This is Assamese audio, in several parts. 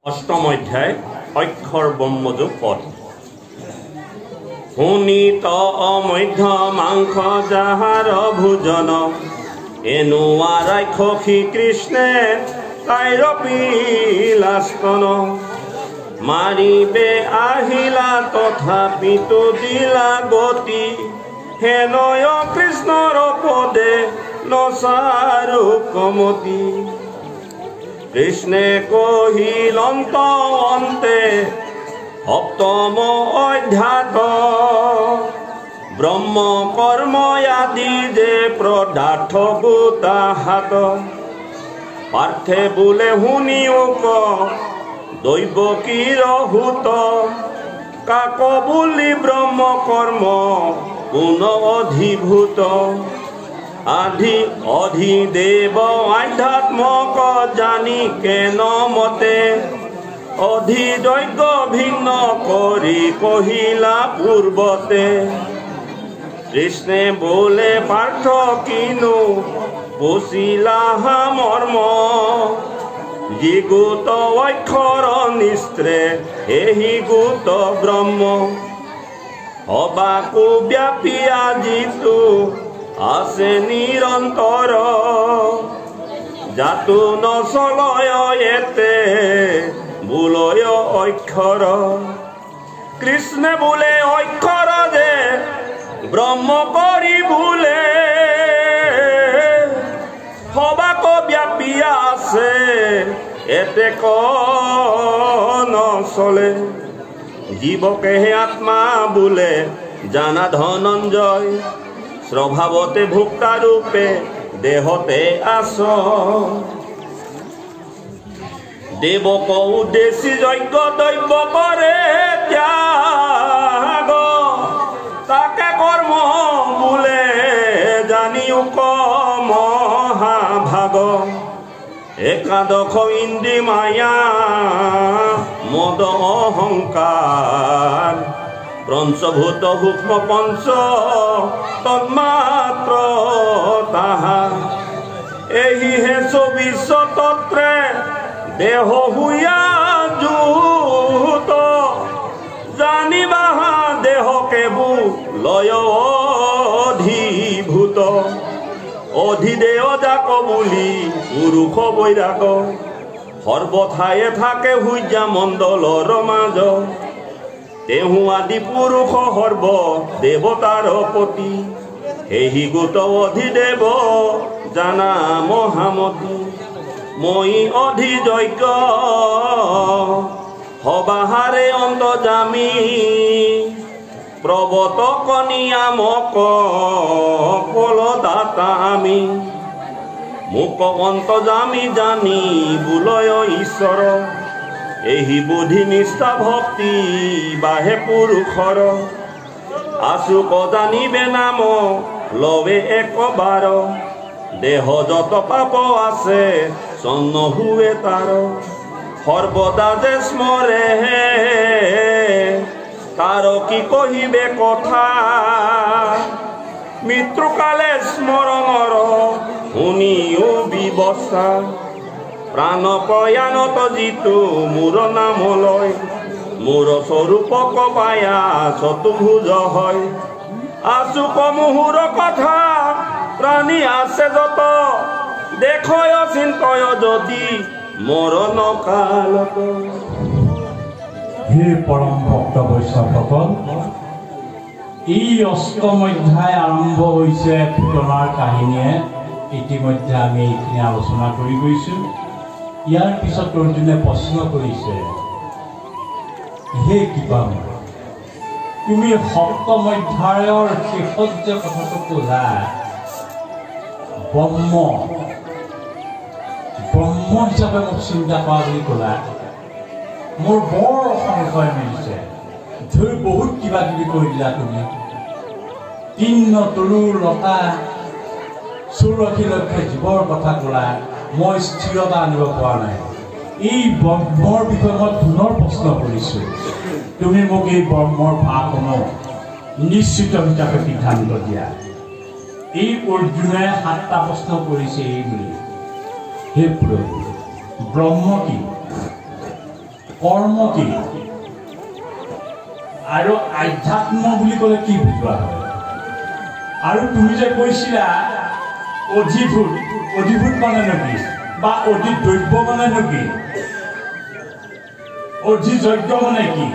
অষ্টম অধ্যায় অক্ষৰ ব্ৰহ্মযোগ পদ। শুনিত অমধ্য মাংস যাহাৰ ভোজন, এনোৱা ৰাক্ষসী কৃষ্ণে তাইৰ পিলাস্তন। মাৰিবে আহিলা তথাপিতো দিলা গতি, হেনয় কৃষ্ণৰ পদে নচাৰু কমতি। কৃষ্ণে কহিলন্ত অন্তে সপ্তম অধ্যাত, ব্ৰহ্ম কৰ্ম আদি যে পদাৰ্থ গোটাহাত। পাৰ্থে বোলে শুনিও ক দৈৱ কিৰ হুত, কাক বুলি ব্ৰহ্ম কৰ্ম কোন অধিভূত। আধি অধিদেৱ আধ্যাত্মক জানি কেন মতে, অধিদৈজ্ঞ ভিন্ন কৰি কহিলা পূৰ্বতে। কৃষ্ণে বোলে পাৰ্থ কিনো বুজিলা মৰ্ম, যি গোট অক্ষৰ নিস্ত্ৰে এহি গোট ব্ৰহ্ম। সবাকো ব্যাপী আজিতো আছে নিৰন্তৰ, জাতো নচলয় এতে বোলয় অক্ষৰ। কৃষ্ণে বোলে অক্ষৰ যে ব্ৰহ্ম কৰি বোলে, সবাক ব্যাপী আছে এতে ক নচলে। জীৱকেহে আত্মা বোলে জানা ধনঞ্জয়, স্বভাৱতে ভোক্তা ৰূপে দেহতে আছ। দেৱক উদ্দেশ্যি যজ্ঞ দৈৱ কৰে ত্যাগ, তাকে কৰ্ম বোলে জানিও ক মহাভাগ। একাদশ ইন্দ্ৰিয় মায়া মদ অহংকাৰ, পঞ্চভূত সূক্ষ্ম পঞ্চ তন্মাত্ৰ তাহা। এহিহে 24 তত্ৰে দেহ হুয়া জুত, জানিবা দেহকে বোলয় অধিভূত। অধিদেহ যাক বুলি পুৰুষ বৈৰাগ, সৰ্বঠায়ে থাকে সূৰ্যা মণ্ডলৰ মাজ। তেহু আদি পুৰুষ সৰ্ব দেৱতাৰ পতি, সেহি গোট অধিদেৱ জানা মহামতি। মই অধিযজ্ঞ সবাহাৰে অন্তৰ্যামী, প্ৰৱৰ্তক নিয়ামক ফলদাতা আমি। মোক অন্তৰ্যামী জানি বোলয় ঈশ্বৰ, এহি বুদ্ধি নিষ্ঠা ভক্তি বাহে পুৰুষৰ। আচুক জানিবে নাম লবে একবাৰ, দেহ যত পাপ আছে চন্ন হুৱে তাৰ। সৰ্বদা যে স্মৰে তাৰ কি কহিবে কথা, মৃত্যুকালে স্মৰণৰ শুনিও বিবস্তা। প্ৰাণ প্ৰয়াণত যিটো মোৰ নাম লয়, মোৰ স্বৰূপক পায়া চতুৰ্ভুজ হয়। আচুক মুহুৰ কথা প্ৰাণী আছে যত, দেখয় চিন্তয় যদি মৰণ কালত। হে পৰম ভক্ত বৈষ্ণৱসকল, এই অষ্টম অধ্যায় আৰম্ভ হৈছে পুতনাৰ কাহিনীয়ে। ইতিমধ্যে আমি এইখিনি আলোচনা কৰি গৈছোঁ। ইয়াৰ পিছত অৰ্জুনে প্ৰশ্ন কৰিছে, হে কিবা তুমি সপ্তম অধ্যায়ৰ শেষত যে কথাটো ক'লা, ব্ৰহ্ম হিচাপে মোক চিন্তা কৰা বুলি ক'লা, মোৰ বৰ সংশয় মিলিছে। ধৰি বহুত কিবা কিবি কৰি দিলা তুমি। তিন্ন তৰু লতা চৌৰাশী লক্ষ জীৱৰ কথা ক'লা, মই স্থিৰতা আনিব পৰা নাই। এই ব্ৰহ্মৰ বিষয়ে মই পুনৰ প্ৰশ্ন কৰিছোঁ, তুমি মোক এই ব্ৰহ্মৰ ভাষণো নিশ্চিত হিচাপে সিদ্ধান্ত দিয়া। এই অৰ্জুনে 7টা প্ৰশ্ন কৰিছে এই বুলি। হে প্ৰভু, ব্ৰহ্ম কি? কৰ্ম কি আৰু আধ্যাত্ম বুলি ক'লে কি বুজোৱা হয় আৰু তুমি যে কৈছিলা অধিভূত মানে নেকি বা অধিদ্ৰব্য মানে নেকি অধিযজ্ঞ মানে কি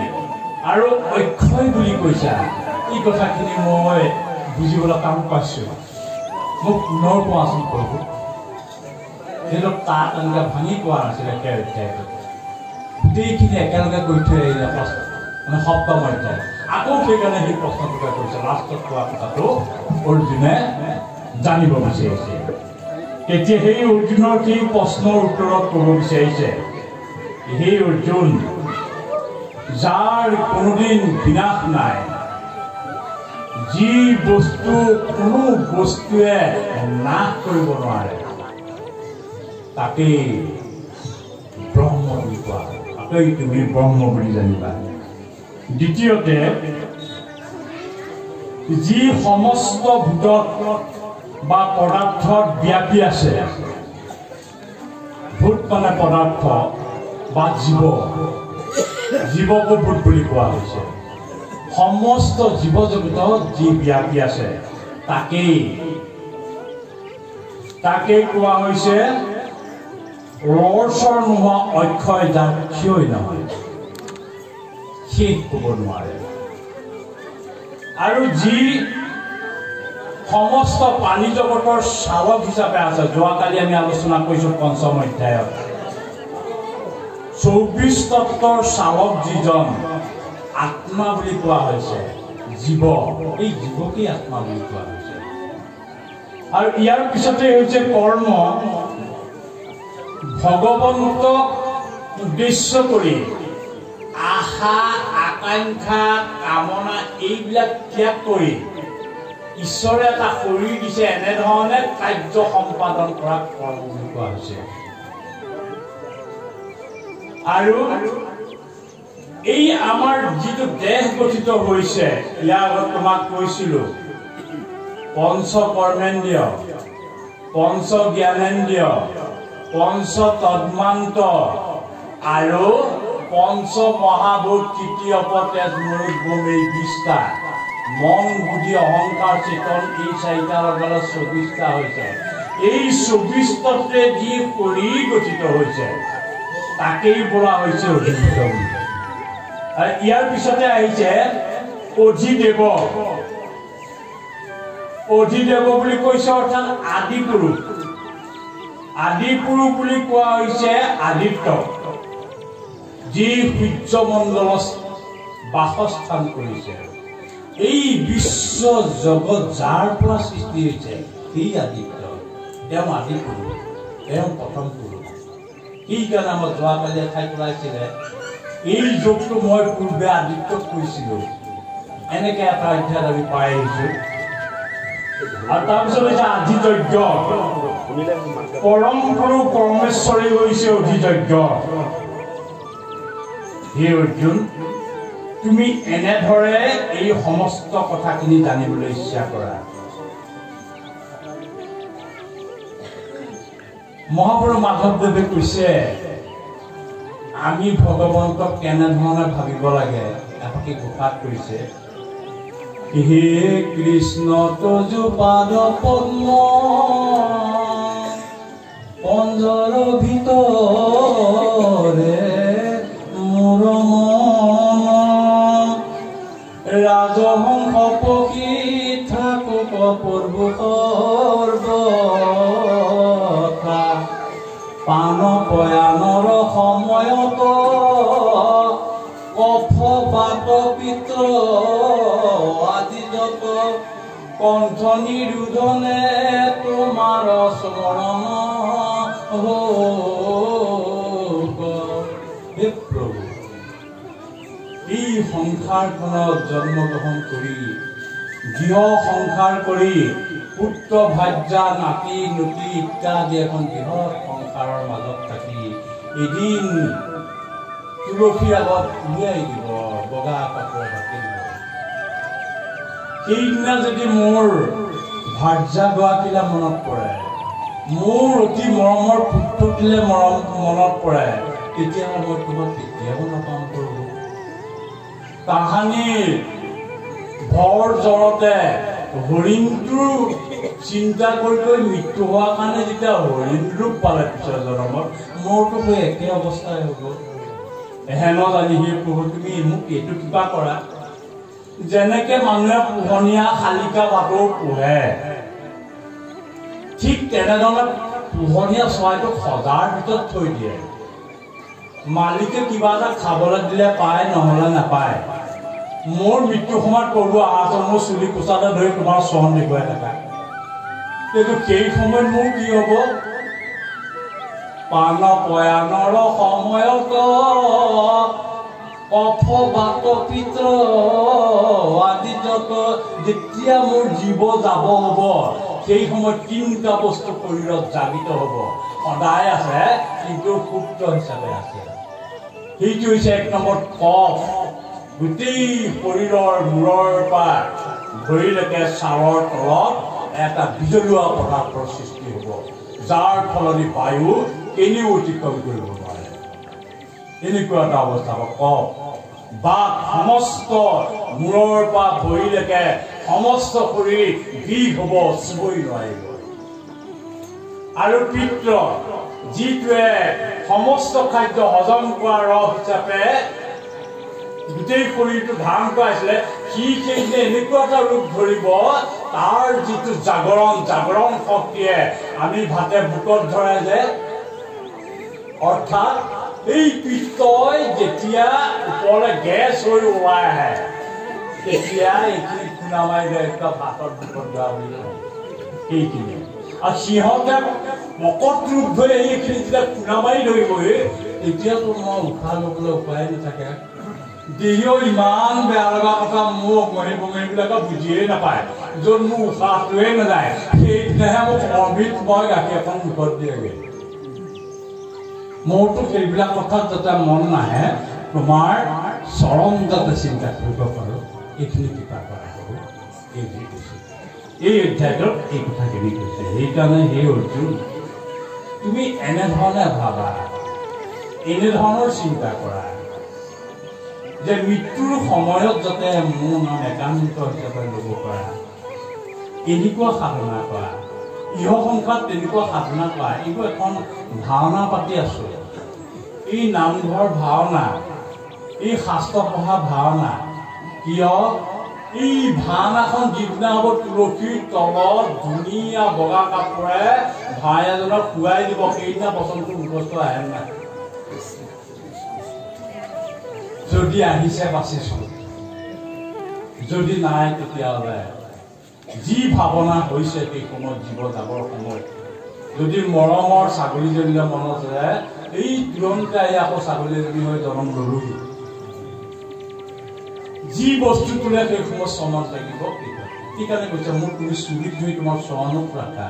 আৰু অক্ষয় বুলি কৈছা এই কথাখিনি মই বুজিবলৈ টান পাইছোঁ মোক পুনৰ কোৱাচোন প্ৰভু কিন্তু তাত এনেকৈ ভাঙি কোৱা নাছিলে গোটেইখিনি একেলগে কৈ থৈ আহিলে মানে সপ্তম অধ্যায় আকৌ সেইকাৰণে সেই প্ৰশ্নটোকে কৈছে লাষ্টত কোৱা কথাটো অৰ্জুনে জানিব বিচাৰিছে এতিয়া সেই অৰ্জুনৰ সেই প্ৰশ্নৰ উত্তৰত ক'ব বিচাৰিছে সেই অৰ্জুন যাৰ কোনোদিন বিনাশ নাই যি বস্তু কোনো বস্তুৱে নাশ কৰিব নোৱাৰে তাকেই ব্ৰহ্ম বুলি কোৱা তাকেই তুমি ব্ৰহ্ম বুলি জানিবা দ্বিতীয়তে যি সমস্ত ভূতত বা পদাৰ্থত ব্যাপী আছে ভূত মানে পদাৰ্থ বা জীৱকো ভূত বুলি কোৱা হৈছে সমস্ত জীৱ জগতত যি ব্যাপী আছে তাকেই কোৱা হৈছে ৰসৰ নোহোৱা অক্ষয় যাৰ ক্ষয় নহয় শেষ ক'ব নোৱাৰে আৰু যি সমস্ত প্ৰাণী জগতৰ চালক হিচাপে আছে যোৱাকালি আমি আলোচনা কৰিছোঁ পঞ্চম অধ্যায়ত 24 তত্ত্বৰ চালক যিজন আত্মা বুলি কোৱা হৈছে জীৱ এই জীৱকেই আত্মা বুলি কোৱা হৈছে আৰু ইয়াৰ পিছতে হৈছে কৰ্ম ভগৱন্তক উদ্দেশ্য কৰি আশা আকাংক্ষা কামনা এইবিলাক ত্যাগ কৰি ঈশ্বৰে এটা শৰীৰ দিছে এনেধৰণে কাৰ্য সম্পাদন কৰা কৰ্ম বুলি কোৱা হৈছে আৰু এই আমাৰ যিটো দেহ গঠিত হৈছে ইয়াৰ আগত তোমাক কৈছিলো পঞ্চ কৰ্মেন্দ্ৰিয় পঞ্চ জ্ঞানেন্দ্ৰিয় পঞ্চ তন্মান্ত আৰু পঞ্চ মহাভূত তৃতীয় তেজ মৰুত ভূমি বিষ্টা মন বুদ্ধি অহংকাৰ চেতন এই চাৰিটা লগালে 24টা হৈছে এই 24 তত্ত্বে যি শৰীৰ গঠিত হৈছে তাকেই বোলা হৈছে অধিভূত বুলি আৰু ইয়াৰ পিছতে আহিছে অধিদেৱ বুলি কৈছে অৰ্থাৎ আদি পুৰুষ বুলি কোৱা হৈছে আদিত্য যি সূৰ্যমণ্ডলত বাসস্থান কৰিছে এই বিশ্ব জগত যাৰ পৰা সৃষ্টি হৈছে সেই আদিত্য তেওঁ আদি পুৰুষ তেওঁ প্ৰথম পুৰুষ সেইকাৰণে আমাৰ যোৱাকালি ঠাই পেলাইছিলে এই যোগটো মই পূৰ্বে আদিত্যক কৈছিলোঁ এনেকৈ এটা অধ্যায়ত আমি পাই আহিছোঁ আৰু তাৰপিছত হৈছে আধিযজ্ঞ পৰম গুৰু পৰমেশ্বৰী হৈছে অধিযজ্ঞ হে অৰ্জুন তুমি এনেদৰে এই সমস্ত কথাখিনি জানিবলৈ ইচ্ছা কৰা মহাপুৰুষ মাধৱদেৱে কৈছে আমি ভগৱন্তক কেনেধৰণে ভাবিব লাগে এফাকি ঘোষাত কৈছে হে কৃষ্ণ তজু পাদ পদ্ম পঞ্জৰ ভিতৰে মোৰ মন ৰাজহংস পক্ষী থাকক প্ৰভু সৰ্বথা পান পয়ানৰ সময়ত কফ বাত পিত্ৰ আদি যত কণ্ঠ নিৰোধনে তোমাৰ স্মৰণ হে প্ৰভু এই সংসাৰখনত জন্মগ্ৰহণ কৰি গৃহ সংসাৰ কৰি পুত্ৰ ভাৰ্যা নাতি নুতি ইত্যাদি এখন বৃহৎ সংসাৰৰ মাজত থাকি এদিন তুলসীৰ আগত উলিয়াই দিব বগা কাপোৰ ঢাকি দিব সেইদিনা যদি মোৰ ভাৰ্যা গৰাকীলৈ মনত পৰে মোৰ অতি মৰমৰ পুত্ৰটিলৈ মনত পৰে তেতিয়াহ'লে মই তোমাক কেতিয়াও নাপাম কৰোঁ কাহানিৰ ভৰ জ্বৰতে হৰিণটোৰ চিন্তা কৰি মৃত্যু হোৱাৰ কাৰণে যেতিয়া হৰিণ ৰূপ পালে পিছৰ জন্মত মোৰতো হৈ একে অৱস্থাই হ'ব হেন জানি হে প্ৰভু তুমি মোক এইটো কিবা কৰা যেনেকে মানুহে পোহনীয়া শালিকা বাটৰ পোহে ঠিক তেনেধৰণে পোহনীয়া চৰাইটোক সজাৰ ভিতৰত থৈ দিয়ে মালিকে কিবা এটা খাবলৈ দিলে পায় নহ'লে নাপায় মোৰ মৃত্যু সময়ত ক'ব আহাচোন মোৰ চুলি কোচাতে ধৰি তোমাৰ চৰণ দেখুৱাই থাকা কিন্তু সেই সময়ত মোৰ কি হ'ব পান পয়ানৰ সময়ত অথবাত পিত্ৰ আদিত যেতিয়া মোৰ জীৱ যাব হ'ব সেই সময়ত তিনিটা বস্তু শৰীৰত জাগিত হ'ব সদায় আছে কিন্তু সুপ্ত হিচাপে আছে সেইটো হৈছে এক নম্বৰ কফ গোটেই শৰীৰৰ মূৰৰ পৰা ভৰিলৈকে ছালৰ তলত এটা বিজলুৱা পদাৰ্থৰ সৃষ্টি হ'ব যাৰ ফলনি বায়ু এনেও অতিক্ৰম কৰিব নোৱাৰে এনেকুৱা এটা অৱস্থা হ'ব কফ বা সমস্ত মূৰৰ পৰা ভৰিলৈকে সমস্ত শৰীৰ বিষ হ'ব চুবই নোৱাৰিব আৰু পিত্ৰ যিটোৱে সমস্ত খাদ্য হজম কৰা ৰস হিচাপে গোটেই শৰীৰটো ধাৰণ কৰাইছিলে সি সেইদিনে এনেকুৱা এটা ৰূপ ধৰিব তাৰ যিটো জাগৰণ শক্তিয়ে আমি ভাতে বুকত ধৰাই যে অৰ্থাৎ এই পিত্তই যেতিয়া ওপৰলৈ গেছ হৈ ওলাই আহে তেতিয়া এইখিনি খুন্দা মাৰি দিয়ে একটা ভাতৰ বুকত ধৰা বুলি সেইখিনি আৰু সিহঁতে মকত ৰূপ ধৰি এইখিনি যেতিয়া খুন্দা মাৰি ধৰিবই এতিয়াতো মই উশাহ ল'বলৈ উপায় নাথাকে দেহিও ইমান বেয়া লগা কথা মোৰ বঙিবিলাকে বুজিয়ে নাপায় য'ত মোৰ উশাহটোৱে নাযায় সেইদিনাহে মোক অমৃত মই গাখীৰ এখন মুখত দিয়েগৈ মোৰতো সেইবিলাক কথাত যাতে মন নাহে তোমাৰ চৰম যাতে চিন্তা কৰিব পাৰোঁ এইখিনি কিবা কৰা হ'ব এইখিনি কৈছে এই অধ্যায়টোত এই কথাখিনি কৈছে সেইকাৰণে সেই অৰ্জুন তুমি এনেধৰণে ভাবা এনেধৰণৰ চিন্তা কৰা যে মৃত্যুৰ সময়ত যাতে মোৰ নাম একান্ত হিচাপে ল'ব পাৰা এনেকুৱা সাধনা কৰা ইহ সংখ্যাত তেনেকুৱা সাধনা কৰা এইটো এখন ভাওনা পাতি আছো এই নামঘৰ ভাওনা এই শাস্ত্ৰ পঢ়া ভাওনা কিয় এই ভাওনাখন যিদিনা হ'ব তুলসীৰ তলত ধুনীয়া বগা কাপোৰে ভাই এজনক খুৱাই দিব সেইদিনা বচনটো মুখস্থ আহে নাই যদি আহিছে বাচিছোঁ যদি নাই তেতিয়াহ'লে যি ভাৱনা হৈছে সেই সময়ত জীৱ যাবৰ সময়ত যদি মৰমৰ ছাগলীজনীলৈ মনত আছে এই তুলনিতে আহি আকৌ ছাগলীজনী হৈ জন্ম ল'লো যি বস্তু তোলে সেই সময়ত চৰণত লাগিব সেইকাৰণে কৈছে মোক তুমি চুৰিত ধৰি তোমাৰ চৰণত ৰাখা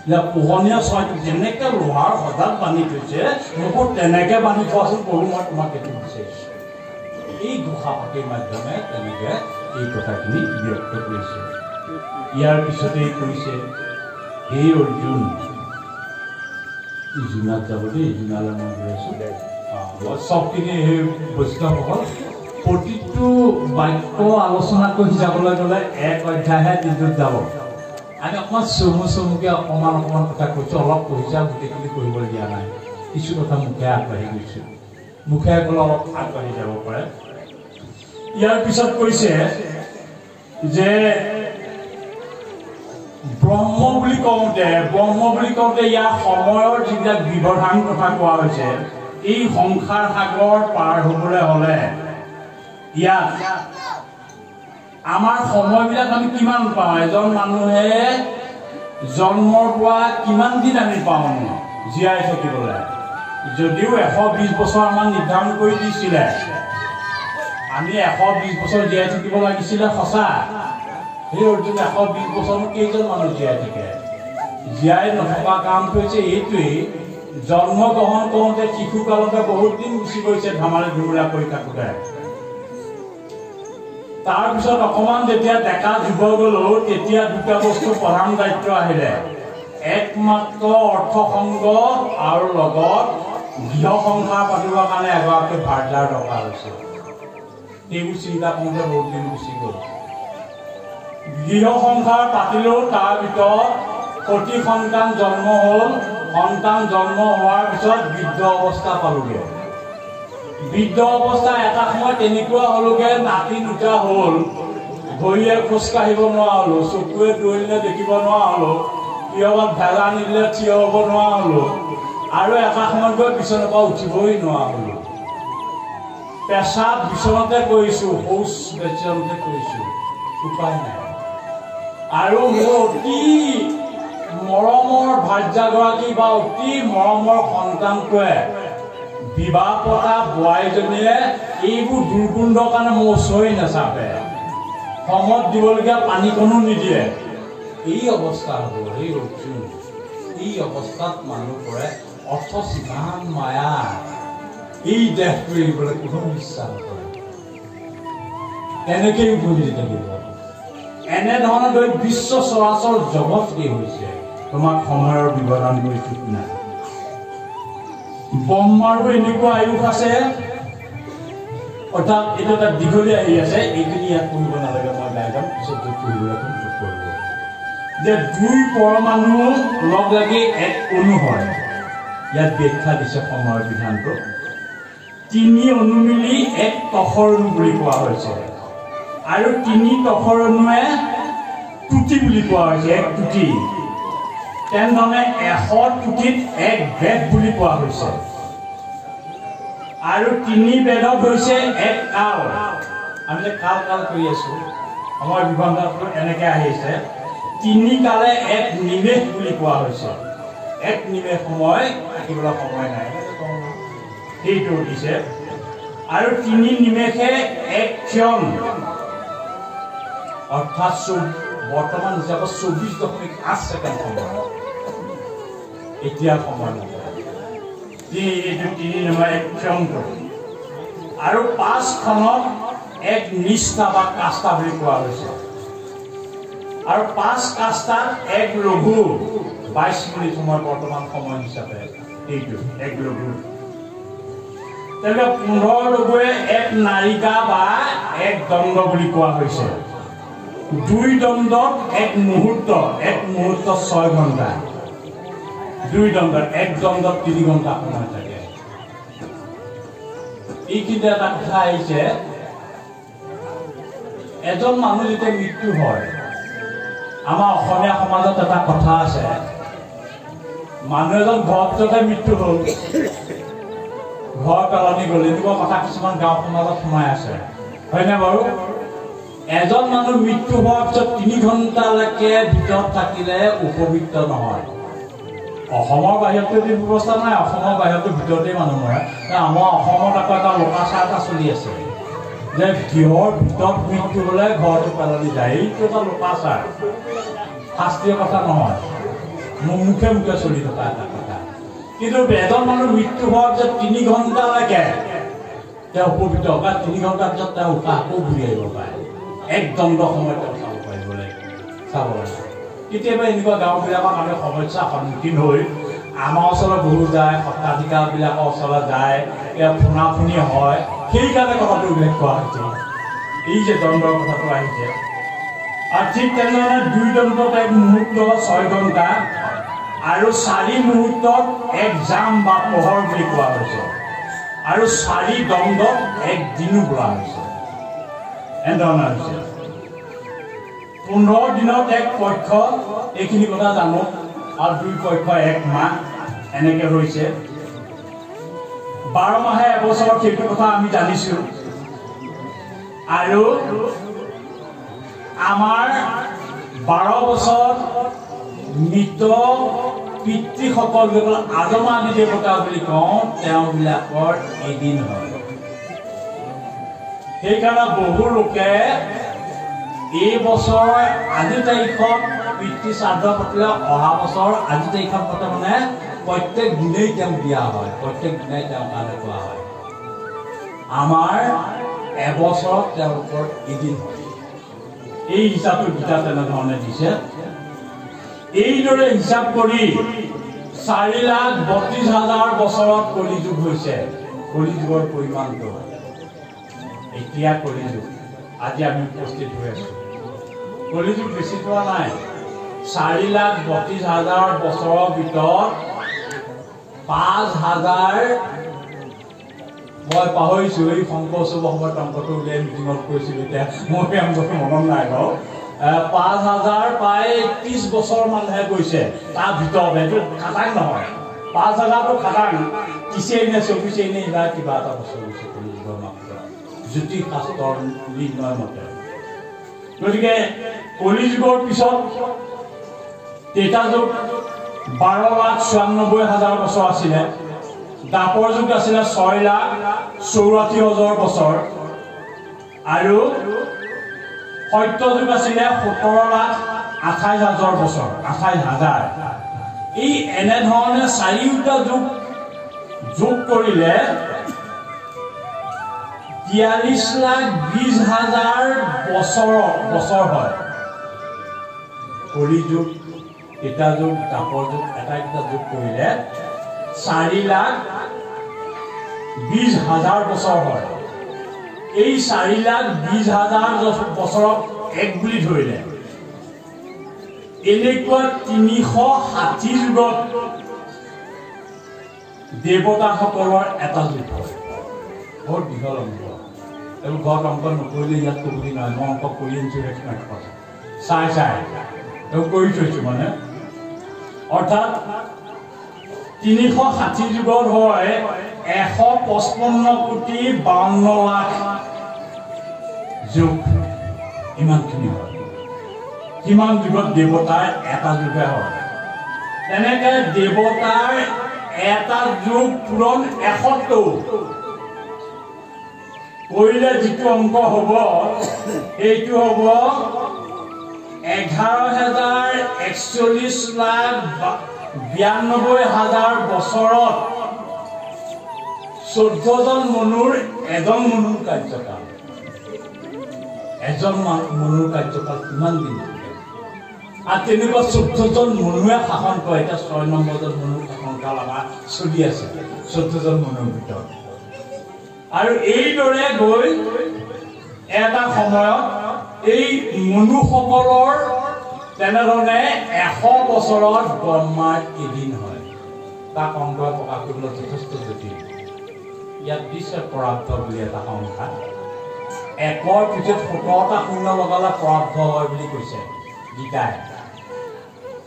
যে পোহনীয়া চৰাইটো যেনেকৈ লোহাৰ সজাত বান্ধি থৈছে মোকো তেনেকৈ বান্ধি থোৱাচোন প্ৰভু মই তোমাক এইটো বিচাৰিছোঁ এই ঘোষা পাতিৰ মাধ্যমে তেনেকৈ এই কথাখিনি ব্যক্ত কৰিছে ইয়াৰ পিছতেই কৰিছে এই অৰ্জুন জোনাত যাব দেই জোনালৈ মই গৈ আছোঁ চবখিনি সেই বৈষ্ণৱসকল প্ৰতিটো বাক্য আলোচনা কৰি যাবলৈ গ'লে এক অধ্যায়হে দিনটোত যাব আমি অকণমান চমুকৈ অকণমান কথা কৈছোঁ অলপ কৈছা গোটেইখিনি কৰিবলৈ দিয়া নাই কিছু কথা মুখে আগবাঢ়ি গৈছোঁ মুখে গ'লে অলপ আগবাঢ়ি যাব পাৰে ইয়াৰ পিছত কৈছে যে ব্ৰহ্ম বুলি কওঁতে ইয়াৰ সময়ৰ যিবিলাক ব্যৱধান কথা কোৱা হৈছে এই সংসাৰ সাগৰ পাৰ হ'বলৈ হ'লে ইয়াত আমাৰ সময়বিলাক আমি কিমান পাওঁ এজন মানুহে জন্মৰ পৰা কিমান দিন আমি পাওঁ জীয়াই থাকিবলৈ যদিও 120 বছৰ আমাক নিৰ্ধাৰণ কৰি দিছিলে আমি 120 বছৰ জীয়াই থাকিব লাগিছিলে সঁচা সেই অৰ্জুন 120 বছৰ কেইজন মানুহ জীয়াই থাকে জীয়াই নথকা কামটো হৈছে এইটোৱেই জন্মগ্ৰহণ কৰোঁতে শিশুকালতে বহুত দিন গুচি গৈছে ধেমালি ধুমুলা কৰি থাকোঁতে তাৰপিছত অকণমান যেতিয়া ডেকা যুৱ গ'লো তেতিয়া দুটা বস্তু প্ৰধান দায়িত্ব আহিলে একমাত্ৰ অৰ্থসংগ আৰু লগত গৃহ সংসাৰ পাতিবৰ কাৰণে এগৰাকী ভাৰ্যাৰ দৰকাৰ হৈছে। এইবোৰ চিন্তা কৰোঁতে বহুত দিন গুচি গ'ল। গৃহ সংসাৰ পাতিলেও তাৰ ভিতৰত সতি সন্তান জন্ম হ'ল। সন্তান জন্ম হোৱাৰ পিছত বৃদ্ধ অৱস্থা পালোগৈ। বৃদ্ধ অৱস্থা এটা সময়ত এনেকুৱা হ'লোগৈ, নাতি দুটা হ'ল, ভৰিয়ে খোজ কাঢ়িব নোৱাৰা হ'লো, চকুৱে দৌৰিলে দেখিব নোৱাৰা হ'লো, কিয়বাত ভেলা নিদিলে থিয় হ'ব নোৱাৰা হ'লো, আৰু এটা সময়ত গৈ বিচনাৰ পৰা উঠিবই নোৱাৰা হ'লো। পেচাব বিচনাতে কৰিছোঁ, শৌচ বিচনাতে কৰিছোঁ, উপায় নাই। আৰু মোৰ অতি মৰমৰ ভাৰ্যাগৰাকী বা অতি মৰমৰ সন্তানটোৱে বিবাহ পতা বোৱাৰীজনীয়ে এইবোৰ দুৰ্গন্ধৰ কাৰণে মোৰ ওচৰই নাচাপে, সময়ত দিবলগীয়া পানীকণো নিদিয়ে। এই অৱস্থা হ'ব। এই অৰ্জুন, এই অৱস্থাত মানুহ পৰে, অথচ ইমান মায়া, এই দেহটো এৰিবলৈ কোনো ইচ্ছা নকৰে। তেনেকেই বুজি থাকিব। এনেধৰণে বিশ্ব চৰাচৰ জগত কি হৈছে, তোমাক সময়ৰ বিৱৰণ কৰি ঠিক নাই। ব্ৰহ্মাৰো এনেকুৱা আয়ুস আছে, অৰ্থাৎ এইটো এটা দীঘলীয়া আহি আছে, এইখিনি ইয়াত পঢ়িব নালাগে, মই গাই যাম, পিছত পঢ়িবলৈ কৰিব যে দুই পৰমাণু লগ লাগি এক অণু হয়। ইয়াত ব্যাখ্যা দিছে সময়ৰ বিধানটো। তিনি অণু মিলি এক তসৰ অণু বুলি কোৱা হৈছে, আৰু তিনি তসৰ অণুৱে টুটি বুলি কোৱা হৈছে, এক টুটি। তেনেধৰণে 100 টুটিত এক বেদ বুলি কোৱা হৈছে, আৰু তিনি বেদত হৈছে এক কাল। আমি যে কাল কাল কৰি আছো, সময় বিভাজনটো এনেকে আহিছে। তিনি কালে এক নিমেষ বুলি কোৱা হৈছে। এক নিমেষ সময় থাকিবলৈ সময় নাই, সেইটো দিছে। আৰু তিনি নিমেষে এক ক্ষণ, অৰ্থাৎ বৰ্তমান হিচাপত 24.8 ছেকেণ্ড সময়। এতিয়া সময় এইটো তিনি নম্বৰ এক ক্ষণটো। আৰু 5 ক্ষণত এক নিষ্ঠা বা কাষ্ঠা বুলি কোৱা হৈছে, আৰু 5 কাষ্ঠাত এক লঘু, 22 মিনিট সময় বৰ্তমান সময় হিচাপে। এইটো এক লঘু। তেনেকে 15 লঘুৱে এক নাৰিকা বা এক দণ্ড বুলি কোৱা হৈছে। 2 দণ্ডত এক মুহূৰ্ত, এক মুহূৰ্তত 6 ঘণ্টা। 2 দণ্ডত, এক দণ্ডত 3 ঘণ্টা সময় থাকে। এইখিনিতে এটা কথা আহিছে, এজন মানুহ যেতিয়া মৃত্যু হয়, আমাৰ অসমীয়া সমাজত এটা কথা আছে, মানুহ এজন ঘৰত যতে মৃত্যু হ'ল, ঘৰ পেলনি গ'ল, এনেকুৱা কথা কিছুমান গাঁও সমাজত সোমাই আছে, হয়নে বাৰু? এজন মানুহ মৃত্যু হোৱাৰ পিছত 3 ঘণ্টালৈকে ভিতৰত থাকিলে উপবৃত্ত নহয়। অসমৰ বাহিৰতো এই ব্যৱস্থা নাই, অসমৰ বাহিৰতো ভিতৰতেই মানুহ মৰে। আমাৰ অসমত আকৌ এটা লোকাচাৰ এটা চলি আছে যে গৃহৰ ভিতৰত মৃত্যু হ'লে ঘৰটো পেলনি যায়। এইটো এটা লোকাচাৰ, শাস্ত্ৰীয় কথা নহয়, মোৰ মুখে মুখে চলি থকা এটা কথা। কিন্তু এজন মানুহ মৃত্যু হোৱাৰ পিছত 3 ঘণ্টালৈকে তেওঁ উপবৃত্ত, বা 3 ঘণ্টাৰ পিছত তেওঁ আকৌ ঘূৰি আহিব পাৰে। এক দণ্ড সময় তেওঁ চাব পাৰিব লাগে, চাব লাগে। কেতিয়াবা এনেকুৱা গাঁওবিলাকত আমি সমস্যাৰ সন্মুখীন হৈ আমাৰ ওচৰত বহু যায়, সত্ৰাধিকাৰবিলাকৰ ওচৰত যায়, ফোনাফুনি হয়, সেইকাৰণে কথাটো উল্লেখ কৰা হৈছে। এই যে দণ্ডৰ কথাটো আহিছে, আৰু ঠিক তেনেধৰণে 2 দণ্ডত এক মুহূৰ্ত 6 ঘণ্টা, আৰু 4 মুহূৰ্তত এক জাম বা পোহৰ বুলি কোৱা হৈছে, আৰু 4 দণ্ডত এক দিনো বোলা হৈছে। এনেধৰণে হৈছে 15 দিনত এক পক্ষ, এইখিনি কথা জানো, আৰু 2 পক্ষ 1 মাহ, এনেকে হৈছে। 12 মাহে এবছৰ, সেইটো কথা আমি জানিছো। আৰু আমাৰ 12 বছৰত মৃত পিতৃসকল যিসকল আদমাদি দেৱতা বুলি কওঁ, তেওঁবিলাকৰ এদিন হয়। সেইকাৰণে বহু লোকে এই বছৰ আজি তাৰিখত পিতৃ শ্ৰাদ্ধ পাতিলে অহা বছৰ আজি তাৰিখত পাতে, মানে প্ৰত্যেক দিনেই তেওঁক দিয়া হয়, প্ৰত্যেক দিনাই তেওঁক কাৰণে কোৱা হয়। আমাৰ এবছৰত তেওঁলোকৰ এদিন হয়। এই হিচাপটো গীতা তেনেধৰণে দিছে। এইদৰে হিচাপ কৰি 4,32,000 বছৰত কলিযুগ হৈছে। কলিযুগৰ পৰিমাণটো এতিয়া কলিযুগ আজি আমি উপস্থিত হৈ আছো। কলিযুগ বেছি যোৱা নাই। 4,32,000 বছৰৰ ভিতৰত 5,000 মই পাহৰিছো। এই শংকৰ উৎসৱৰ সময়ত অংকটো উলিয়াই মিটিঙত কৈছিলো, এতিয়া মই অংকটো মনত নাই বাৰু। 5,000 প্ৰায় 30 বছৰ মানহে গৈছে তাৰ ভিতৰত। এইটো খাটাং নহয়, 5,000টো খাটাং 30 নে 24 নে এইবাৰ কিবা এটা বছৰ হৈছে কলিযুগৰ মাত্ৰ জ্যোতিষ শাস্ত্ৰৰ নিৰ্ণয় মতে। গতিকে কলিযুগৰ পিছত ত্ৰেতা যুগ 12,94,000 বছৰ আছিলে। দ্বাপৰ যুগ আছিলে 6,84,000 বছৰ আৰু সত্য যুগ আছিলে 17,28,000 বছৰ, 28,000। এই এনেধৰণে চাৰিওটা যুগ যোগ কৰিলে 43,20,000 বছৰ হয়। কলিযুগ, ত্ৰেতা যুগ, দ্বাপৰ যুগ এটাইকেইটা যোগ কৰিলে 4,20,000 বছৰ হয়। এই 4,20,000 বছৰক এক বুলি ধৰিলে এনেকুৱা 360 যুগত দেৱতাসকলৰ এটা যুগ হয়। বহুত দীঘল অংক। এইবোৰ ঘৰত অংক নকৰিলে ইয়াত ক'বলৈ নহয়। মই অংক কৰি আনিছোঁ চাই এইবোৰ কৰি থৈছোঁ মানে। অৰ্থাৎ 360 যুগত হয় 155,52,00,000 যুগ। ইমানখিনি হয়। কিমান যুগত দেৱতাৰ এটা যুগে হয়। তেনেকে দেৱতাৰ এটা যুগ পূৰণ 71 কৰিলে যিটো অংক হ'ব এইটো হ'ব 11,41,92,000 বছৰত 14জন মনুৰ এজন মনুৰ কাৰ্যকাল। এজন মনুৰ কাৰ্যকাল কিমান দিন? আৰু তেনেকুৱা 14জন মনুৱে শাসন কৰে। এতিয়া 6 নম্বৰজন মনুৰ শাসনকাল আমাৰ চলি আছে 14জন মনুৰ ভিতৰত। আৰু এইদৰে গৈ এটা সময়ত এই মনুসকলৰ তেনেধৰণে 100 বছৰত ব্ৰহ্মাৰ এদিন হয়। তাক অংকই প্ৰকাশ কৰিবলৈ যথেষ্ট জটিল। ইয়াত দিছে পৰাৰ্থ বুলি এটা সংখ্যা। 1ৰ পিছত 17টা শূন্য লগালে পৰাৰ্থ হয় বুলি কৈছে গীতাই।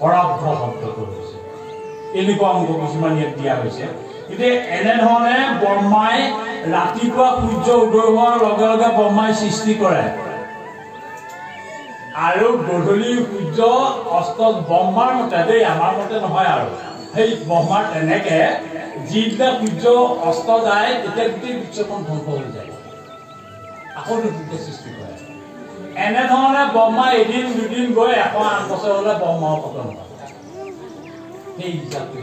পৰাৰ্থ শব্দটো হৈছে এনেকুৱা অংক কিছুমান ইয়াত দিয়া হৈছে। এতিয়া এনেধৰণে ব্ৰহ্মাই ৰাতিপুৱা সূৰ্য উদয় হোৱাৰ লগে লগে ব্ৰহ্মাই সৃষ্টি কৰে আৰু গধূলি সূৰ্য অস্ত ব্ৰহ্মাৰ মতে দেই, আমাৰ মতে নহয়। আৰু সেই ব্ৰহ্মাৰ তেনেকে যিদিনা সূৰ্য অস্ত যায় তেতিয়া গোটেই বিশ্বখন ধ্বংস হৈ যায়, আকৌ নতুনকে সৃষ্টি কৰে। এনেধৰণে ব্ৰহ্মা এদিন দুদিন গৈ 108 বছৰ হলে ব্ৰহ্মাও পতন হয়। সেই জাতি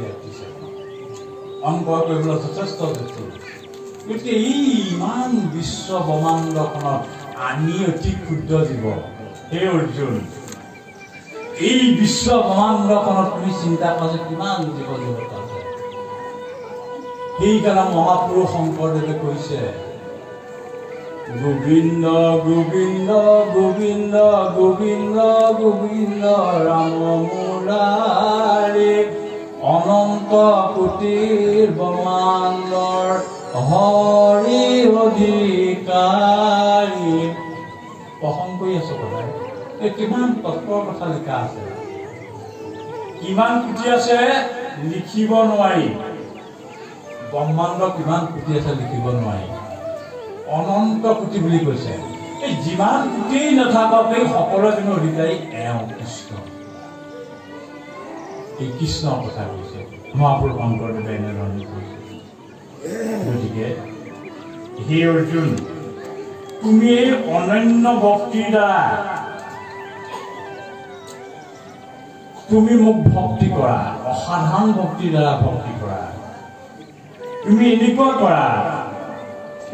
অংক কৰিবলৈ যথেষ্ট জটিল। গতিকে ইমান বিশ্ব ব্ৰহ্মাণ্ডখনত আমি অতি ক্ষুদ্ৰ জীৱ। হে অৰ্জুন, এই বিশ্ব ব্ৰহ্মাণ্ডখনত তুমি চিন্তা কৰা যে কিমান জীৱ জগত আছে। সেইকাৰণে মহাপুৰুষ শংকৰদেৱে কৈছে গোবিন্দ গোবিন্দ গোবিন্দ গোবিন্দ গোবিন্দ ৰাম মুৰাৰী অনন্ত কোটিৰ ব্ৰহ্মাণ্ডৰ হৰি অধিকাৰী। প্ৰসংগ কৰি আছো কথা। এই কিমান তত্বৰ কথা লিখা আছে, কিমান কোটি আছে লিখিব নোৱাৰি। ব্ৰহ্মাণ্ড কিমান কোটি আছে লিখিব নোৱাৰি। অনন্ত কোটি বুলি কৈছে। এই যিমান কোটি নাথাকক এই সকলোৰে কিন্তু অধিকাৰী এওঁ কৃষ্ণ। এই কৃষ্ণৰ কথা কৈছে মহাপুৰুষ শংকৰদেৱে এনেধৰণে কৈছে। গতিকে হে অৰ্জুন, তুমি এই অনন্য ভক্তিৰ দ্বাৰা তুমি মোক ভক্তি কৰা, অসাধাৰণ ভক্তিৰ দ্বাৰা ভক্তি কৰা। তুমি এনেকুৱা কৰা,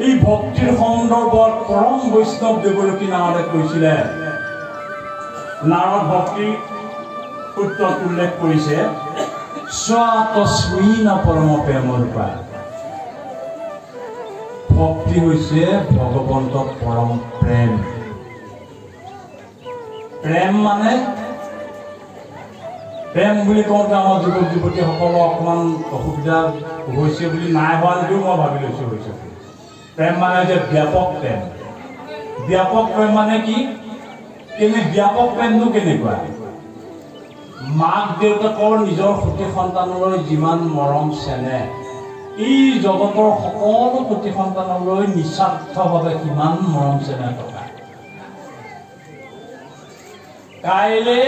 এই ভক্তিৰ সন্দৰ্ভত পৰম বৈষ্ণৱ দেৱৰকী নাৰদে কৈছিলে। নাৰদ ভক্তি সূত্ৰত উল্লেখ কৰিছে স্বতস্মিন পৰম প্ৰেমৰ পৰা ভক্তি হৈছে ভগৱন্তৰ পৰম প্ৰেম। প্ৰেম মানে প্ৰেম বুলি কওঁতে আমাৰ যুৱক যুৱতীসকলৰ অকণমান অসুবিধা হৈছে বুলি নাই হোৱা যদিও মই ভাবি লৈছোঁ হৈছে। প্ৰেম মানে যে ব্যাপক প্ৰেম। ব্যাপক প্ৰেম মানে কি? ব্যাপক প্ৰেমটো কেনেকুৱা? মাক দেউতাকৰ নিজৰ সতি সন্তানলৈ যিমান মৰম চেনেহ, এই জগতৰ সকলো সতি সন্তানলৈ নিস্বাৰ্থভাৱে কিমান মৰম চেনেহ থকা। কাইলে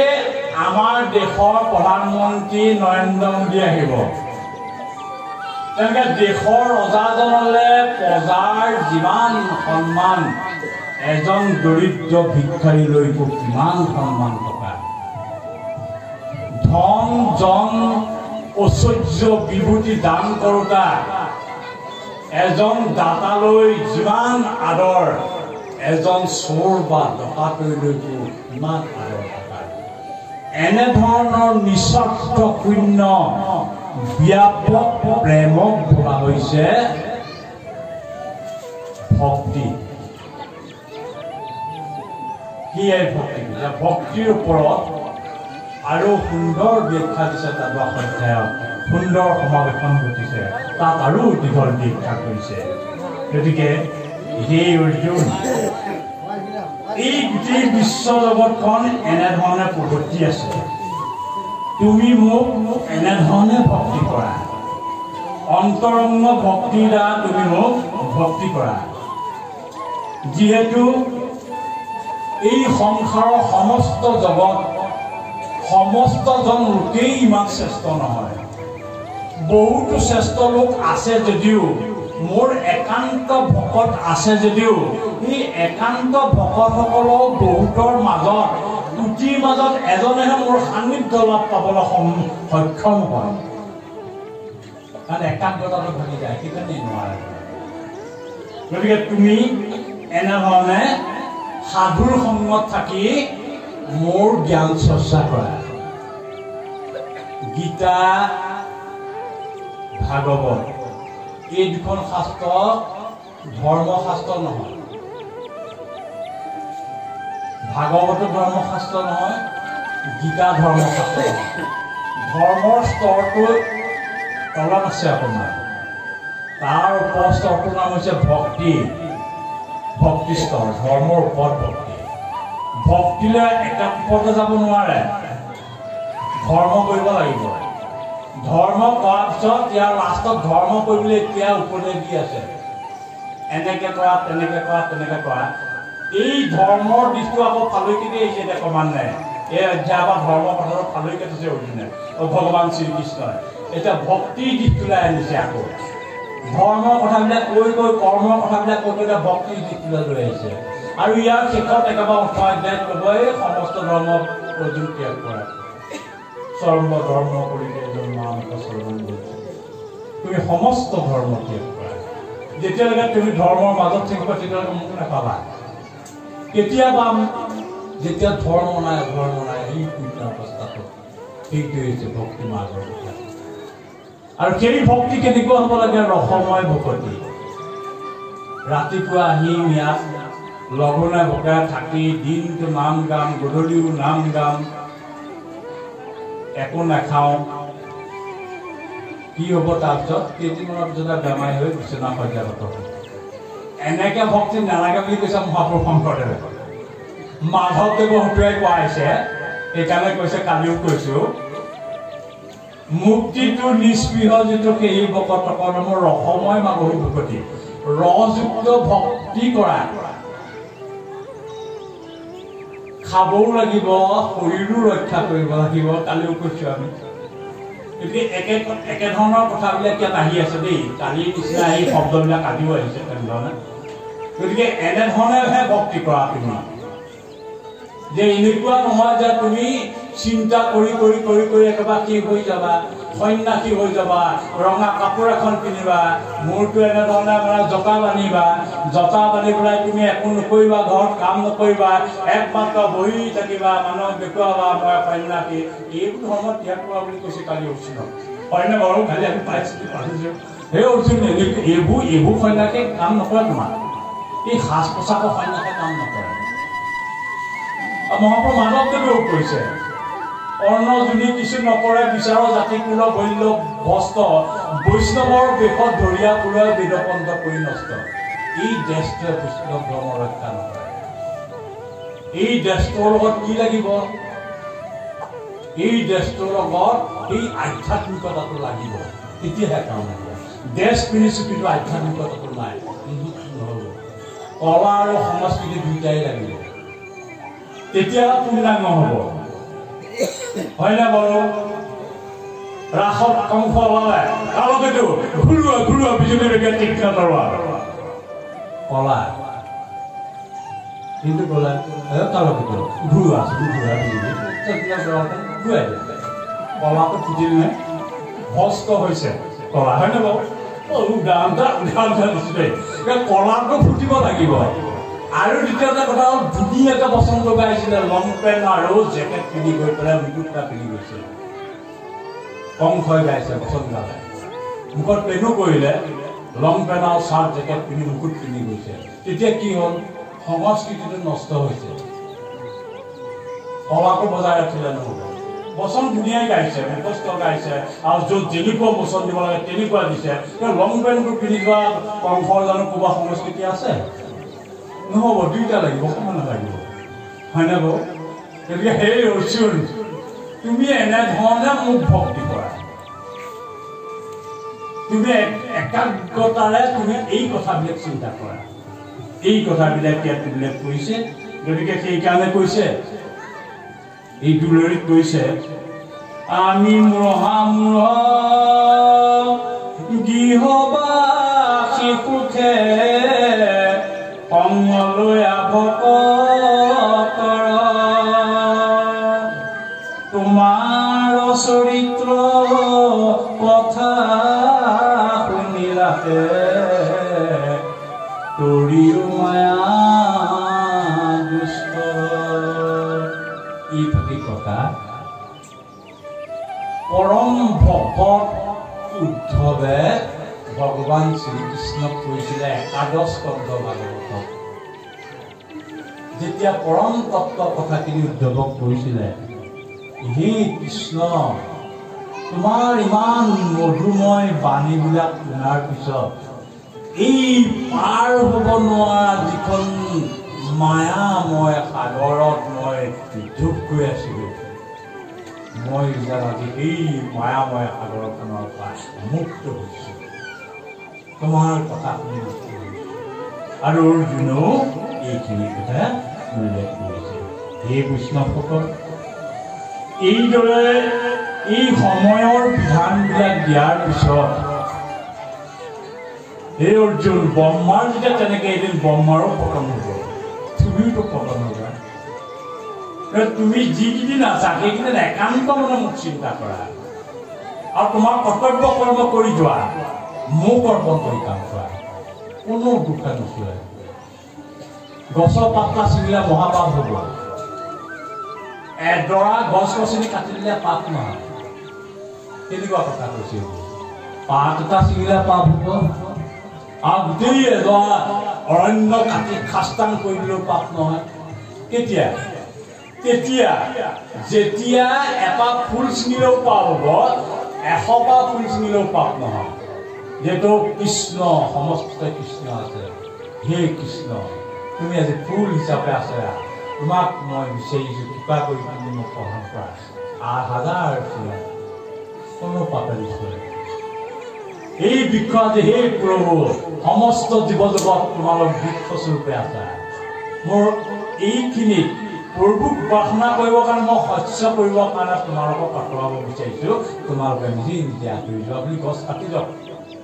আমাৰ দেশৰ প্ৰধানমন্ত্ৰী নৰেন্দ্ৰ মোদী আহিব। তেনেকে দেশৰ ৰজাজনলৈ প্ৰজাৰ যিমান সন্মান, এজন দৰিদ্ৰ ভিক্ষাৰীলৈকো কিমান সন্মান থকা। ধন জন ঐশ্বৰ্য বিভূতি দান কৰোঁতা এজন দাতালৈ যিমান আদৰ, এজন চোৰ বা ডকাইতলৈকো ইমান আদৰ থকা। এনেধৰণৰ নিস্বাৰ্থ শূন্য ব্যাপক প্ৰেমক বোলা হৈছে ভক্তি। কি এই ভক্তি? ভক্তিৰ ওপৰত আৰু সুন্দৰ ব্যাখ্যা দিছে তাত অধ্যায়ত, সুন্দৰ সমাৱেশন ঘটিছে, তাত আৰু দীঘল ব্যাখ্যা কৰিছে। গতিকে হে অৰ্জুন, এই গোটেই বিশ্ব জগতখন এনেধৰণে প্ৰগতি আছে। তুমি মোক এনেধৰণে ভক্তি কৰা, অন্তৰংগ ভক্তিৰ দ্বাৰা তুমি মোক ভক্তি কৰা। যিহেতু এই সংসাৰৰ সমস্ত জগত, সমস্তজন লোকেই ইমান শ্ৰেষ্ঠ নহয়। বহুতো শ্ৰেষ্ঠ লোক আছে যদিও, মোৰ একান্ত ভকত আছে যদিও, এই একান্ত ভকতসকলৰ বহুতৰ মাজত, কোটিৰ মাজত এজনেহে মোৰ সান্নিধ্য লাভ পাবলৈ সক্ষম হয়। কাৰণ একান্ততাটো ভাঙি যায়, সেইকাৰণে নোৱাৰে। গতিকে তুমি এনেধৰণে সাধুৰ সংগত থাকি মোৰ জ্ঞান চৰ্চা কৰা। গীতা, ভাগৱত এই দুখন শাস্ত্ৰ ধৰ্মশাস্ত্ৰ নহয়। ভাগৱত ধৰ্মশাস্ত্ৰ নহয়, গীতা ধৰ্মশাস্ত্ৰ নহয়। ধৰ্মৰ স্তৰটো তলত আছে আপোনাৰ, তাৰ ওপৰৰ স্তৰটোৰ নাম হৈছে ভক্তি। ভক্তি স্তৰ, ধৰ্মৰ ওপৰত ভক্তি। ভক্তিলৈ একে ওপৰতে যাব নোৱাৰে, ধৰ্ম কৰিব লাগিব। ধৰ্ম কৰাৰ পিছত ইয়াৰ লাষ্টত ধৰ্ম কৰিবলৈ এতিয়া উপদেশ দি আছে, এনেকে কৰা, তেনেকে কৰা, তেনেকে কৰা। এই ধৰ্মৰ দিশটো আকৌ ফালৈকেদি আহিছে এতিয়া ক্ৰমান্বয়ে। এই অধ্যায় বা ধৰ্মৰ কথাটো ফালৈকে থৈছে অৰ্জুনে, ভগৱান শ্ৰীকৃষ্ণই। এতিয়া ভক্তিৰ দিশটোলৈ আনিছে আকৌ। ধৰ্মৰ কথাবিলাক কৈ কৈ, কৰ্মৰ কথাবিলাক কৈ কৈ এতিয়া ভক্তিৰ দিশটোলৈ লৈ আহিছে। আৰু ইয়াৰ শেষত একেবাৰে 18 অধ্যায়ত ক'ব, এই সমস্ত ধৰ্ম অৰ্জুন ত্যাগ কৰা। সৰ্ব ধৰ্ম কৰি তুমি সমস্ত ধৰ্ম ত্যাগ কৰা। যেতিয়ালৈকে তুমি ধৰ্মৰ মাজত থাকিবা তেতিয়ালৈকে মোক নাপাবা। কেতিয়া পাম? যেতিয়া ধৰ্ম নাই, ধৰ্ম নাই, এই পূৰ্ণ অৱস্থাটো। সেইটোৱে হৈছে ভক্তি মাৰ্গৰ কথা। আৰু সেই ভক্তি কেনেকুৱা হ'ব লাগে? ৰসময় ভকতি। ৰাতিপুৱা আহি ইয়াত লঘোণে ভোকে থাকি দিনটো নাম গাম, গধূলিও নাম গাম, একো নাখাওঁ। কি হ'ব তাৰপিছত? কেইদিনমানৰ পিছত বেমাৰী হৈ বিচনা সজ্জাগত হ'ব। এনেকে ভক্তি নালাগে বুলি কৈছে মহাপুৰুষ শংকৰদেৱে। মাধৱদেৱৰ হতুৱাই কোৱা হৈছে, সেইকাৰণে কৈছে, কালিও কৈছো, মুক্তিটো নিস্পৃহ যিটো সেই ভকতসকলৰ মোৰ ৰসময় মাগহী ভকতি। ৰযুক্ত ভক্তি কৰা, খাবও লাগিব, শৰীৰো ৰক্ষা কৰিব লাগিব। কালিও কৈছো আমি। গতিকে একেধৰণৰ কথাবিলাক ইয়াত আহি আছে দেই। কালিৰ নিচিনা এই শব্দবিলাক আজিও আহিছে তেনেধৰণে। গতিকে এনেধৰণেহে ভক্তি কৰা তুমি। যে এনেকুৱা নহয় যে তুমি চিন্তা কৰি কৰি কৰি কৰি একেবাৰে কি হৈ যাবা, সন্ন্যাসী হৈ যাবা, ৰঙা কাপোৰ এখন কিনিবা, মূৰটো এনেধৰণে মানে জটা বান্ধিবা, জটা বান্ধি পেলাই তুমি একো নকৰিবা, ঘৰত কাম নকৰিবা, একমাত্ৰ বহি থাকিবা, মানুহক দেখুৱাবা মই সন্ন্যাসী। এইবোৰ ধৰ্ম ত্যাগ কৰা বুলি কৈছে কালি উচিত। হয় না বাৰু খালি আমি পাইছোঁ সেই অৰ্জুন এইবোৰ সন্যাসে কাম নকৰে তোমাৰ এই সাজ পোছাকৰ সন্যাসে কাম নকৰে মহাপ্ৰভু মাধৱদেৱেও কৈছে অন্ন যোনি কিছু নকৰে বিচাৰৰ জাতি কুল বৈল্য বস্ত্ৰ বৈষ্ণৱৰ বেশত ধৰিয়া পুৰাই বেদপন্ত কৰি নষ্ট এই দেশটোৱে বৈষ্ণৱ ধৰ্ম ৰক্ষা নকৰে এই দেশটোৰ লগত কি লাগিব এই দেশটোৰ লগত এই আধ্যাত্মিকতাটো লাগিব তেতিয়াহে কাম হ'ব দেশ কিনিছো কিন্তু আধ্যাত্মিকতাটো নাই নহ'ব কলা আৰু সংস্কৃতি দুইটাই লাগিব তেতিয়া পূৰ্ণাংগ হ'ব হয় না বাৰু ৰাসত কংস ওলালে কালকেতো ঘূৰুৱা বিজুলী বেগে তীক্ষ্ণ তৰোৱাল কলা কিন্তু কলা কালকেতো ঘূৰুৱা বিজুলী কলাটো ফুটিল নে ভস্ত হৈছে কলা হয় নে বাৰু উদাহৰণ দিছিলে কলাটো ফুটিব লাগিব আৰু দ্বিতীয়টা কথা হ'ল ধুনীয়াকৈ বচন লগাইছিলে লং পেণ্ট আৰু জেকেট পিন্ধি গৈ পেলাই মুকুটটা পিন্ধি গৈছে কংসই গাইছে বচন গালে মুখত পেনো কৰিলে লং পেণ্ট আৰু চাৰ্ট জেকেট পিন্ধি মুকুট পিন্ধি গৈছে তেতিয়া কি হ'ল সংস্কৃতিটো নষ্ট হৈছে কলাটো বজাই ৰাখিলে নহ'ব বচন ধুনীয়াই গাইছে মুখস্থ গাইছে আৰু য'ত যেনেকুৱা বচন দিব লাগে তেনেকুৱা দিছে লং পেণ্টটো পিন্ধি যোৱা কংসৰ জানো ক'ৰবাত সংস্কৃতি আছে নহ'ব দুইটা লাগিব সমান লাগিব হয় নে বাৰু গতিকে সেই অৰ্জুন তুমি এনেধৰণে মোক ভক্তি কৰা তুমি একাগ্ৰতাৰে তুমি এই কথাবিলাক চিন্তা কৰা এই কথাবিলাক ইয়াত উল্লেখ কৰিছে গতিকে সেইকাৰণে কৈছে এই দুলৰিত কৈছে আমি গৃহবাসী সুখে সংগলৈ আভকৰ তোমাৰ চৰিত্ৰ কথা শুনিলাতে তৰিও মায়া দুষ্ট ই কথা পৰম ভকত উদ্ধৱে ভগৱান শ্ৰীকৃষ্ণক কৈছিলে একাদশ স্কন্ধ ভাগৱতত যেতিয়া পৰম তত্ত্ব কথাখিনি উদ্ধৱক কৈছিলে হে কৃষ্ণ তোমাৰ ইমান মধুময় বাণীবিলাক শুনাৰ পিছত এই পাৰ হ'ব নোৱাৰা যিখন মায়াময় সাগৰত মই ডুব গৈ আছিলোঁ মই আজি এই মায়াময় সাগৰখনৰ পৰা মুক্ত হৈছোঁ তোমাৰ কথা শুনি আৰু অৰ্জুনেও এইখিনি কথা উল্লেখ কৰিছে হে বৈষ্ণৱসকল এইদৰে এই সময়ৰ বিধানবিলাক দিয়াৰ পিছত হে অৰ্জুন ব্ৰহ্মাৰ যেতিয়া তেনেকৈ এদিন ব্ৰহ্মাৰো পতন হ'ব তুমিওতো পতন হ'বা তুমি যিকেইদিন আছা সেইকেইদিন একান্ত মনে মোক চিন্তা কৰা আৰু তোমাৰ কৰ্তব্য কৰ্ম কৰি যোৱা মোক অৰ্পণ কৰি কাম কৰা কোনো দুখে নচলে গছৰ পাতলা ছিঙিলে মহাপাপ হ'ব এডৰা গছ গছনি কাটি দিলে পাপ নহয় তেনেকুৱা কথা কৈছে পাত এটা ছিঙিলে পাপ হ'ব আৰু গোটেই এডৰা অৰণ্য কাটি খাস্তাং কৰি দিলেও পাপ নহয় কেতিয়া তেতিয়া যেতিয়া এটা ফুল ছিঙিলেও পাপ হ'ব 100টা ফুল ছিঙিলেও পাপ নহয় যেহেতু কৃষ্ণ সমস্ত কৃষ্ণ আছে হে কৃষ্ণ তুমি আজি ফুল হিচাপে আছে তোমাক মই বিচাৰিছোঁ কৃপা কৰি তুমি মোক গ্ৰহণ কৰা 1000 ফুল কোনো পাপে নচলে এই বৃক্ষ আজি হে প্ৰভু সমস্ত জীৱ জগত তোমালোক বৃক্ষস্বৰূপে আছে মোৰ এইখিনিত প্ৰভুক প্ৰাৰ্থনা কৰিবৰ কাৰণে মই শস্য কৰিবৰ কাৰণে তোমালোকক আঁতৰাব বিচাৰিছোঁ তোমালোকে নিজে নিজে আঁতৰি যোৱা বুলি গছ কাটি যাওক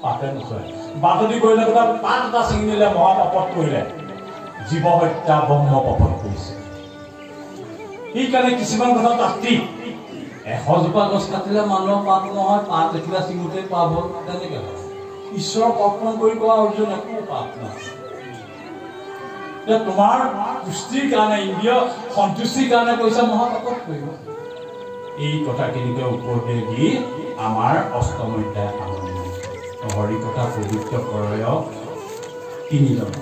পাতে নচলে বাতৰি কৰিলে কথা পাত এটা ছিঙি দিলে মহাপাপত কৰিলে জীৱ হত্যা ব্ৰহ্ম পাপত কৰিছে সেইকাৰণে কিছুমান কথা তাত্ত্বিক 100জোপা গছ কাটিলে মানুহৰ পাপ নহয় পাত এখিলা ছিঙোতে পাপ হ'ল তেনেকৈ হয় ঈশ্বৰক অৰ্পণ কৰি কোৱা অৰ্জুন একো পাপ নহয় তোমাৰ পুষ্টিৰ কাৰণে ইন্দ্ৰিয় সন্তুষ্টিৰ কাৰণে কৈছা মহাপাপত কৰিব এই কথাখিনিকে উপদেশ দি আমাৰ অষ্টমধ্যায় আৰম্ভ হৈছে। হৰি কথা পবিত্ৰ কৰয় 3 জন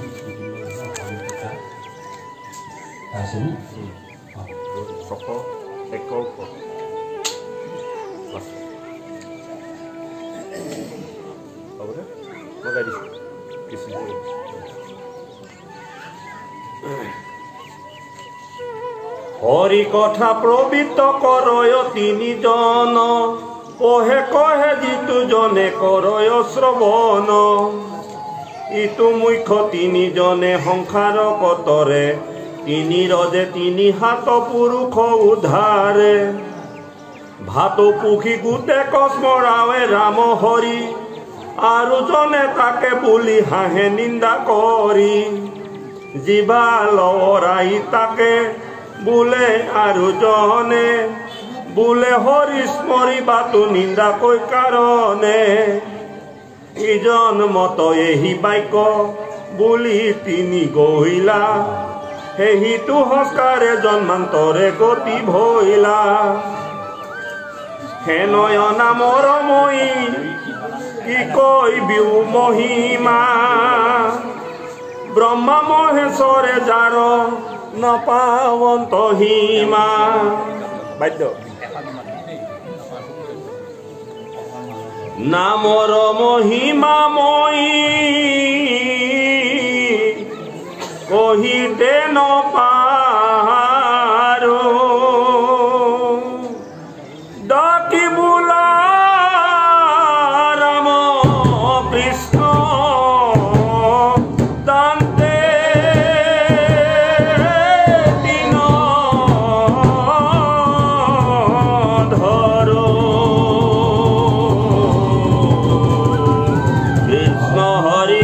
হৰি কথা আছেনে? হৰি কথা প্ৰবৃত্ত কৰয় 3 জন, পঢ়ে কহে যিটো জনে কৰয় শ্ৰৱণ। ইটো মুখ্য 3 জনে সংসাৰ কতৰে, 3 ৰজে 3 হাত পুৰুষ উদ্ধাৰে। ভাত পুখি গোটে কস্মৰাৱে ৰাম হৰি, আৰু জনে তাকে বুলি হাঁহে নিন্দা কৰি। জিভা লৰাই তাকে বোলে আৰু জনে, বোলে হৰি স্মৰিবাতো নিন্দাকৈ কাৰণে। ইজন মত এহি বাক্য বুলি 3 গহিলা, সেহিটো সংস্কাৰে জন্মান্তৰে গতি ভৈলা। হে নয়না মৰময়ী কি কৈবিউ মহিমা, ব্ৰহ্মা মহেশ্বৰে যাৰ নপাৱন্ত সীমা। বাদ্য নামৰ মহিমাময়ী কহিতে নপাৰো, ডাকি বোলা ৰাম কৃষ্ণ দান্তে দিন ধৰ। কৃষ্ণ হৰি